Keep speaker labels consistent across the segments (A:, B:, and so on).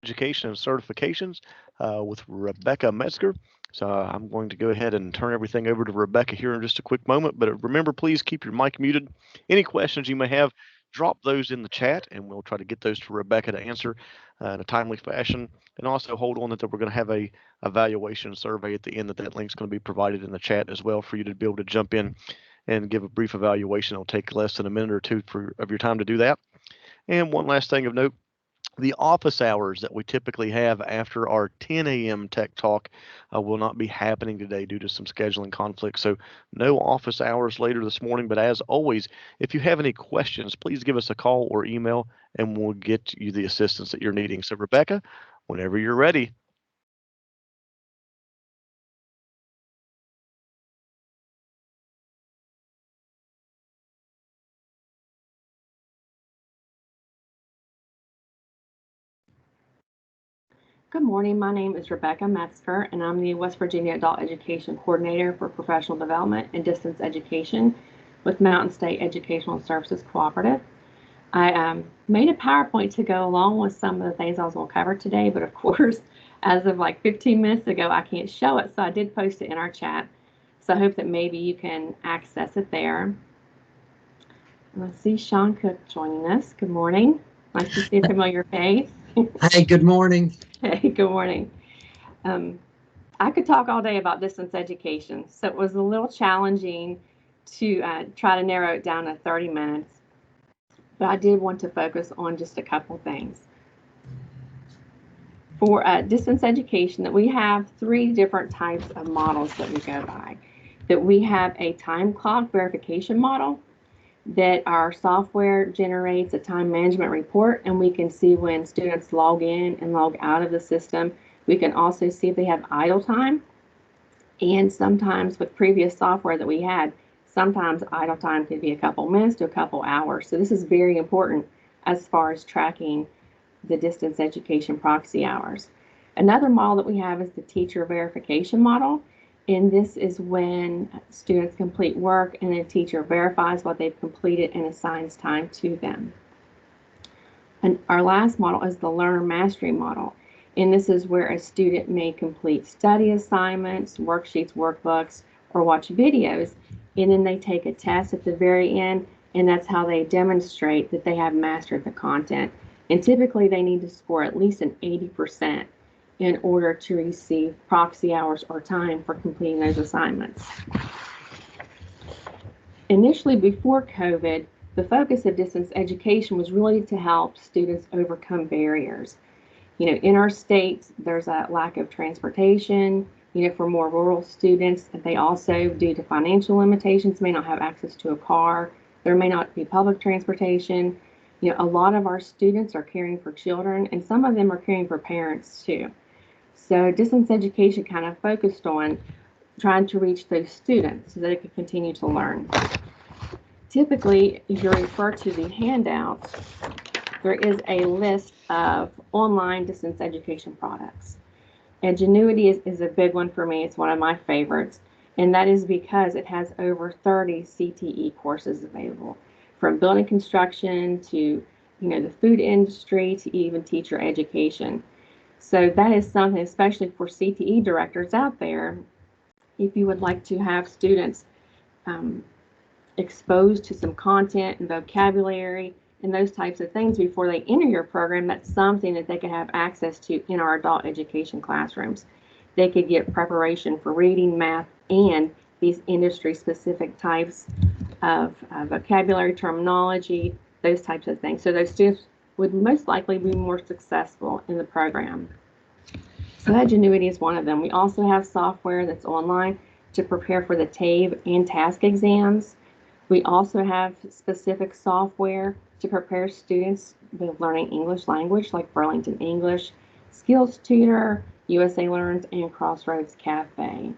A: Education and Certifications with Rebecca Metzger. So I'm going to go ahead and turn everything over to Rebecca here in just a quick moment. But remember, please keep your mic muted. Any questions you may have, drop those in the chat, and we'll try to get those to Rebecca to answer in a timely fashion. And also hold on that we're going to have a evaluation survey at the end. That link's going to be provided in the chat as well for you to be able to jump in and give a brief evaluation. It'll take less than a minute or two of your time to do that. And one last thing of note, the office hours that we typically have after our 10 a.m. Tech Talk will not be happening today due to some scheduling conflicts. So no office hours later this morning. But as always, if you have any questions, please give us a call or email, and we'll get you the assistance that you're needing. So Rebecca, whenever you're ready.
B: Good morning. My name is Rebecca Metzger, and I'm the West Virginia Adult Education Coordinator for Professional Development and Distance Education with Mountain State Educational Services Cooperative. I made a PowerPoint to go along with some of the things I was going to cover today, but of course, as of like 15 minutes ago, I can't show it, so I did post it in our chat. So I hope that maybe you can access it there. Let's see, Sean Cook joining us. Good morning. Nice to see a familiar face.
C: Hey, good morning.
B: Hey, good morning. I could talk all day about distance education, so it was a little challenging to try to narrow it down to 30 minutes, but I did want to focus on just a couple things. For distance education, that we have three different types of models that we go by. That we have a time clock verification model, that our software generates a time management report, and we can see when students log in and log out of the system. We can also see if they have idle time, and sometimes with previous software that we had, sometimes idle time could be a couple minutes to a couple hours. So this is very important as far as tracking the distance education proxy hours. Another model that we have is the teacher verification model. And this is when students complete work and the teacher verifies what they've completed and assigns time to them. And our last model is the learner mastery model. And this is where a student may complete study assignments, worksheets, workbooks, or watch videos, and then they take a test at the very end, and that's how they demonstrate that they have mastered the content. And typically they need to score at least an 80% in order to receive proxy hours or time for completing those assignments. Initially, before COVID, the focus of distance education was really to help students overcome barriers. You know, in our state, there's a lack of transportation, for more rural students. They also, due to financial limitations, may not have access to a car. There may not be public transportation. A lot of our students are caring for children, and some of them are caring for parents too. So distance education kind of focused on trying to reach those students so they could continue to learn. Typically, if you refer to the handouts, there is a list of online distance education products. Edgenuity is a big one for me. It's one of my favorites, and that is because it has over 30 CTE courses available, from building construction to the food industry to even teacher education. So that is something, especially for CTE directors out there, if you would like to have students exposed to some content and vocabulary and those types of things before they enter your program, that's something that they could have access to in our adult education classrooms. They could get preparation for reading, math, and these industry-specific types of vocabulary, terminology, those types of things. So those students would most likely be more successful in the program. So Edgenuity is one of them. We also have software that's online to prepare for the TABE and TASC exams. We also have specific software to prepare students with learning English language, like Burlington English, Skills Tutor, USA Learns, and Crossroads Cafe.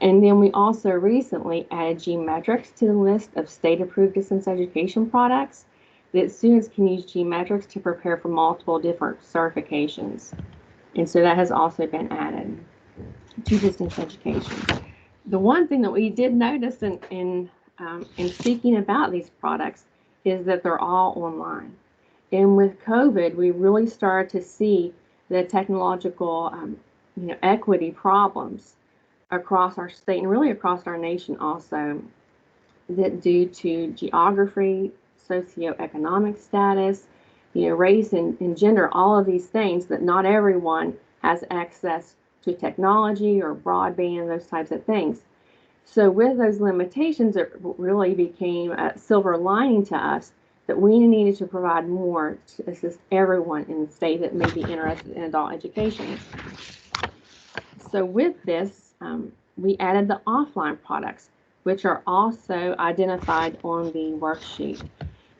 B: And then we also recently added Gmetrics to the list of state-approved distance education products, that students can use Gmetrics to prepare for multiple different certifications. And so that has also been added to distance education. The one thing that we did notice in speaking about these products is that they're all online. And with COVID, we really started to see the technological equity problems across our state and really across our nation also, that due to geography, socioeconomic status, race and gender, all of these things, that not everyone has access to technology or broadband, those types of things. So with those limitations, it really became a silver lining to us that we needed to provide more to assist everyone in the state that may be interested in adult education. So with this, we added the offline products, which are also identified on the worksheet.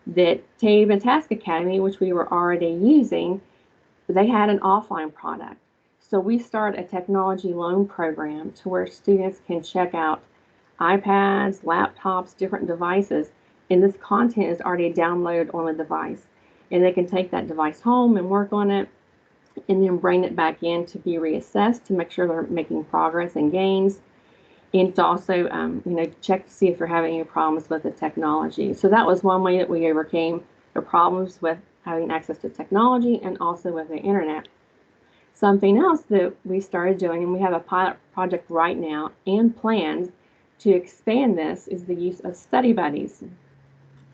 B: That TABE and Task Academy, which we were already using, they had an offline product. So we started a technology loan program to where students can check out iPads, laptops, different devices, and this content is already downloaded on the device. And they can take that device home and work on it and then bring it back in to be reassessed to make sure they're making progress and gains, and to also check to see if they're having any problems with the technology. So that was one way that we overcame the problems with having access to technology and also with the internet. Something else that we started doing, and we have a pilot project right now and plans to expand this, is the use of study buddies.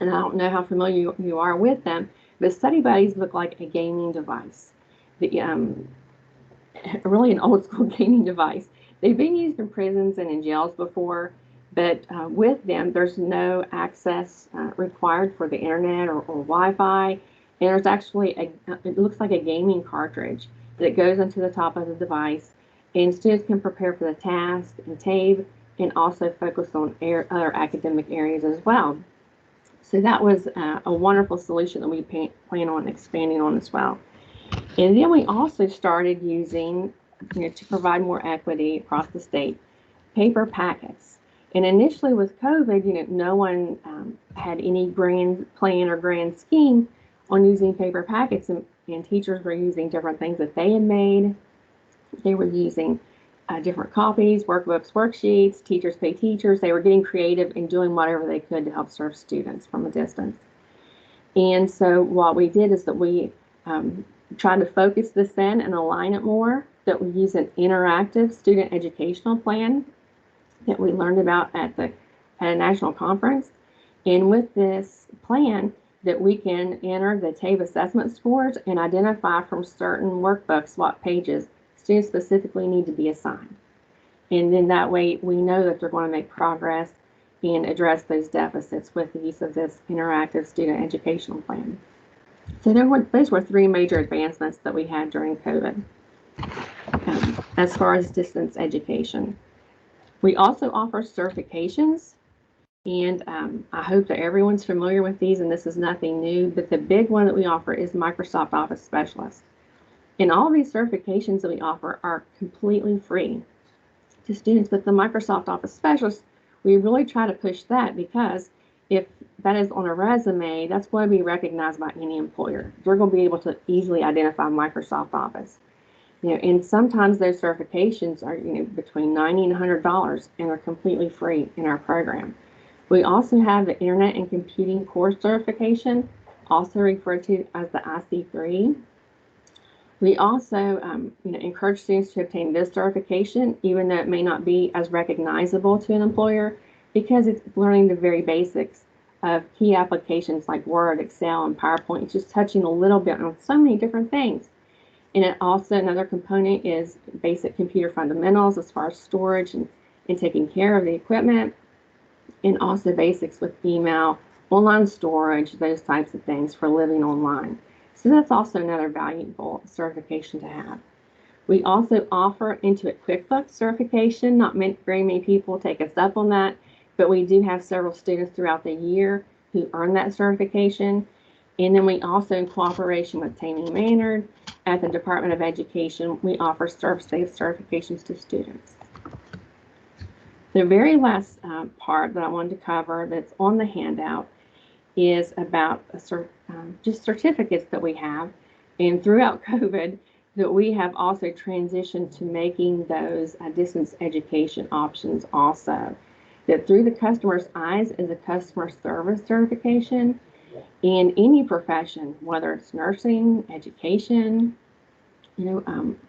B: And I don't know how familiar you are with them, but study buddies look like a gaming device. The, really an old school gaming device. They've been used in prisons and in jails before, but with them, there's no access required for the internet or Wi-Fi. And there's actually it looks like a gaming cartridge that goes into the top of the device, and students can prepare for the task and TABE and also focus on other academic areas as well. So that was a wonderful solution that we plan on expanding on as well. And then we also started using, to provide more equity across the state, paper packets. And initially with COVID, no one had any grand plan or grand scheme on using paper packets, and teachers were using different things that they had made. They were using different copies, workbooks, worksheets, teachers pay teachers. They were getting creative and doing whatever they could to help serve students from a distance. And so what we did is that we tried to focus this in and align it more, that we use an interactive student educational plan that we learned about at a national conference. And with this plan, that we can enter the TABE assessment scores and identify from certain workbooks what pages students specifically need to be assigned. And then that way we know that they're going to make progress and address those deficits with the use of this interactive student educational plan. So those were three major advancements that we had during COVID as far as distance education. We also offer certifications, and I hope that everyone's familiar with these, and this is nothing new, but the big one that we offer is Microsoft Office Specialist. And all of these certifications that we offer are completely free to students, but the Microsoft Office Specialist, we really try to push that, because if that is on a resume, that's going to be recognized by any employer. They're going to be able to easily identify Microsoft Office. And sometimes those certifications are, between $90 and $100, and are completely free in our program. We also have the Internet and Computing Course Certification, also referred to as the IC3. We also encourage students to obtain this certification, even though it may not be as recognizable to an employer, because it's learning the very basics of key applications like Word, Excel, and PowerPoint. It's just touching a little bit on so many different things. And it also, another component is basic computer fundamentals as far as storage and taking care of the equipment, and also basics with email, online storage, those types of things for living online. So that's also another valuable certification to have. We also offer Intuit QuickBooks certification. Not very many people take us up on that, but we do have several students throughout the year who earn that certification. And then we also, in cooperation with Tammy Maynard at the Department of Education, we offer ServSafe certifications to students. The very last part that I wanted to cover that's on the handout is about just certificates that we have. And throughout COVID, that we have also transitioned to making those distance education options also. That through the customer's eyes is a customer service certification. in any profession, whether it's nursing, education,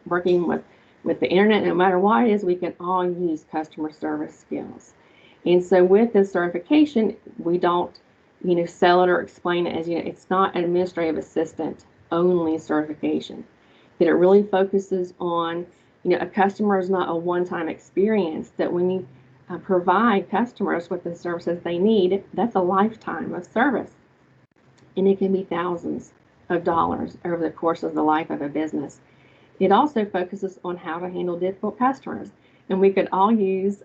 B: working with the internet, no matter what it is, we can all use customer service skills. And so with this certification, we don't, sell it or explain it as, it's not an administrative assistant only certification. That it really focuses on, a customer is not a one-time experience, that when you provide customers with the services they need, that's a lifetime of service. And it can be thousands of dollars over the course of the life of a business. It also focuses on how to handle difficult customers. And we could all use,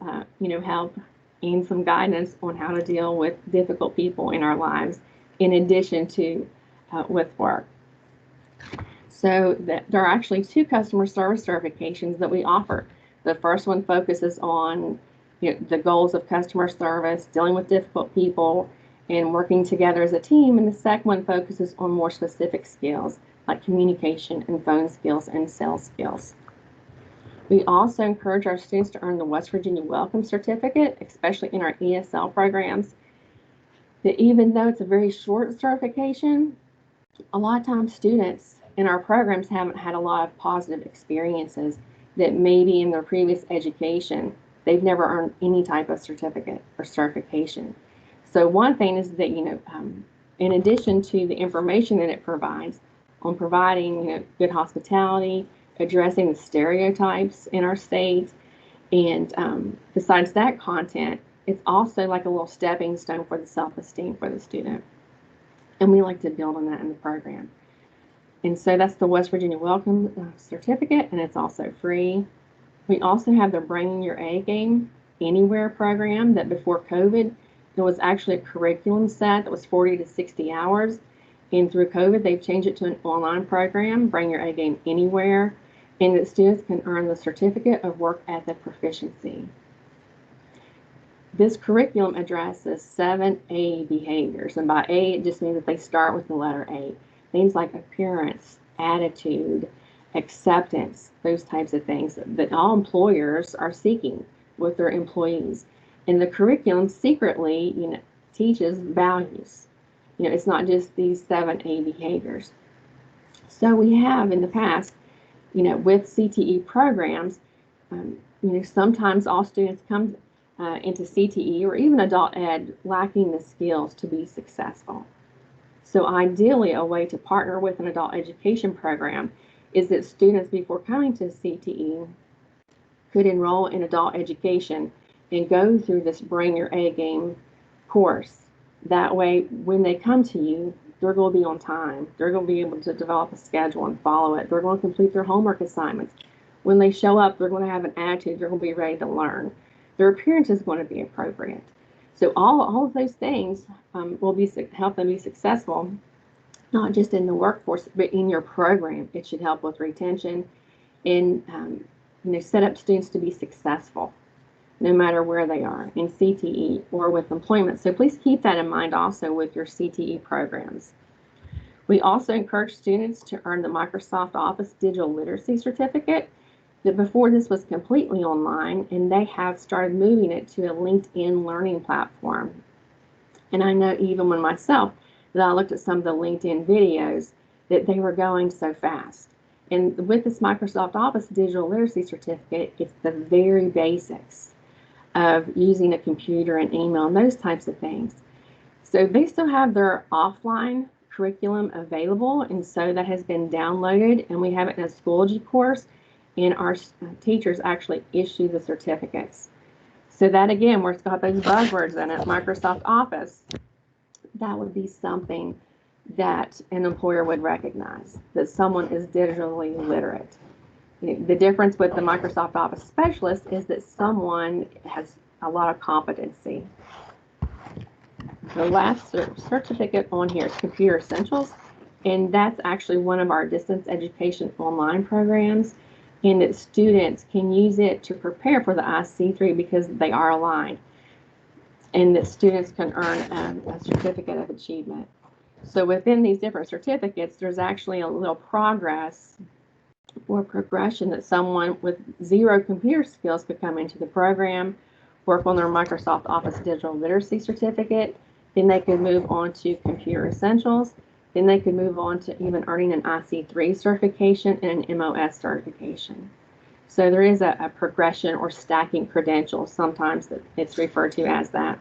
B: help and some guidance on how to deal with difficult people in our lives, in addition to with work. So there are actually two customer service certifications that we offer. The first one focuses on the goals of customer service, dealing with difficult people, and working together as a team. And the second one focuses on more specific skills like communication and phone skills and sales skills. We also encourage our students to earn the West Virginia Welcome Certificate, especially in our ESL programs. That even though it's a very short certification, a lot of times students in our programs haven't had a lot of positive experiences, that maybe in their previous education they've never earned any type of certificate or certification. So one thing is that, in addition to the information that it provides on providing good hospitality, addressing the stereotypes in our state, and besides that content, it's also like a little stepping stone for the self-esteem for the student. And we like to build on that in the program. And so that's the West Virginia Welcome Certificate, and it's also free. We also have the Bringing Your A Game Anywhere program that before COVID, it was actually a curriculum set that was 40 to 60 hours. And through COVID, they've changed it to an online program, Bring Your A Game Anywhere, and that students can earn the Certificate of Work Ethic Proficiency. This curriculum addresses 7 A behaviors, and by A, it just means that they start with the letter A. Things like appearance, attitude, acceptance, those types of things that all employers are seeking with their employees. And the curriculum secretly, teaches values. It's not just these 7 A behaviors. So we have in the past, with CTE programs, sometimes all students come into CTE or even adult ed lacking the skills to be successful. So ideally, a way to partner with an adult education program is that students before coming to CTE could enroll in adult education and go through this Bring Your A Game course. That way, when they come to you, they're going to be on time. They're going to be able to develop a schedule and follow it. They're going to complete their homework assignments. When they show up, they're going to have an attitude. They're going to be ready to learn. Their appearance is going to be appropriate. So all of those things will help them be successful, not just in the workforce, but in your program. It should help with retention and set up students to be successful, no matter where they are in CTE or with employment. So please keep that in mind also with your CTE programs. We also encourage students to earn the Microsoft Office Digital Literacy Certificate. That before this was completely online, and they have started moving it to a LinkedIn learning platform. And I know even when myself, that I looked at some of the LinkedIn videos, that they were going so fast. And with this Microsoft Office Digital Literacy Certificate, it's the very basics of using a computer and email and those types of things. So they still have their offline curriculum available, and so that has been downloaded, and we have it in a Schoology course, and our teachers actually issue the certificates. So that, again, where it's got those buzzwords in it, Microsoft Office, that would be something that an employer would recognize, that someone is digitally literate. The difference with the Microsoft Office specialist is that someone has a lot of competency. The last certificate on here is Computer Essentials, and that's actually one of our distance education online programs, and that students can use it to prepare for the IC3 because they are aligned, and that students can earn a certificate of achievement. So within these different certificates, there's actually a little progress or progression that someone with 0 computer skills could come into the program, work on their Microsoft Office Digital Literacy Certificate, Then they could move on to Computer Essentials. Then they could move on to even earning an IC3 certification and an MOS certification. So there is a progression or stacking credentials, sometimes that it's referred to as that.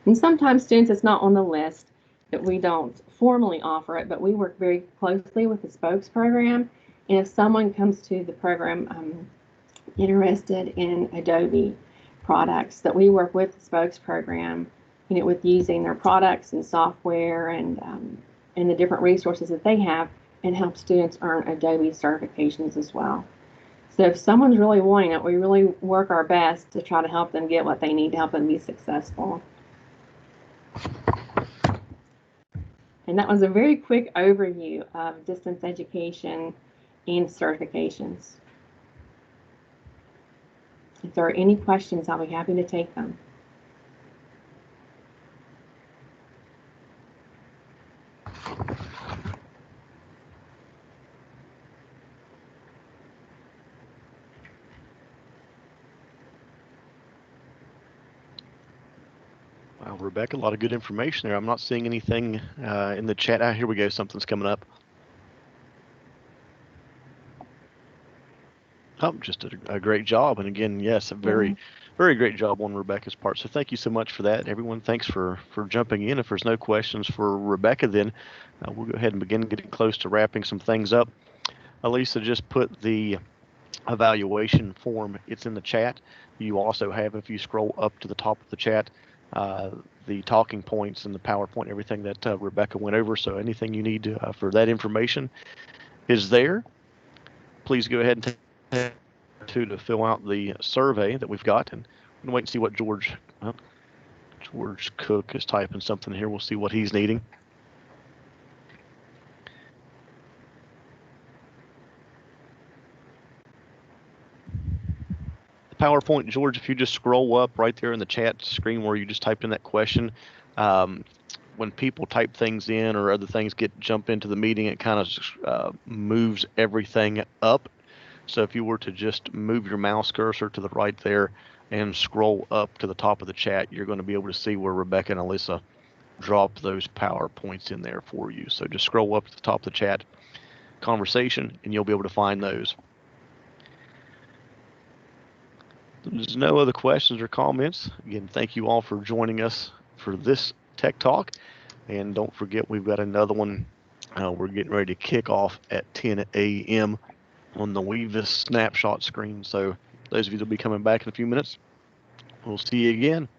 B: And sometimes students, it's not on the list that we don't formally offer it, but we work very closely with the Spokes program. And if someone comes to the program interested in Adobe products, that we work with the Spokes program, with using their products and software and the different resources that they have, and help students earn Adobe certifications as well. So if someone's really wanting it, we really work our best to try to help them get what they need to help them be successful. And that was a very quick overview of distance education and certifications. If there are any questions, I'll be happy to take them.
A: Wow, Rebecca, a lot of good information there. I'm not seeing anything in the chat. Here we go. Something's coming up. Oh, just a great job. And again, yes, a very, very great job on Rebecca's part. So thank you so much for that. Everyone, thanks for jumping in. If there's no questions for Rebecca, then we'll go ahead and begin getting close to wrapping some things up. Elisa just put the evaluation form. It's in the chat. You also have, if you scroll up to the top of the chat, the talking points and the PowerPoint, everything that Rebecca went over. So anything you need for that information is there. Please go ahead and take to fill out the survey that we've got, and we'll wait and see what George Cook is typing something here. We'll see what he's needing. The PowerPoint, George, if you just scroll up right there in the chat screen where you just typed in that question, when people type things in or other things jump into the meeting, it kind of moves everything up. So if you were to just move your mouse cursor to the right there and scroll up to the top of the chat, you're going to be able to see where Rebecca and Alyssa dropped those PowerPoints in there for you. So just scroll up to the top of the chat conversation and you'll be able to find those. There's no other questions or comments. Again, thank you all for joining us for this Tech Talk. And don't forget, we've got another one. We're getting ready to kick off at 10 a.m. on the Weavis snapshot screen. So those of you that will be coming back in a few minutes, we'll see you again.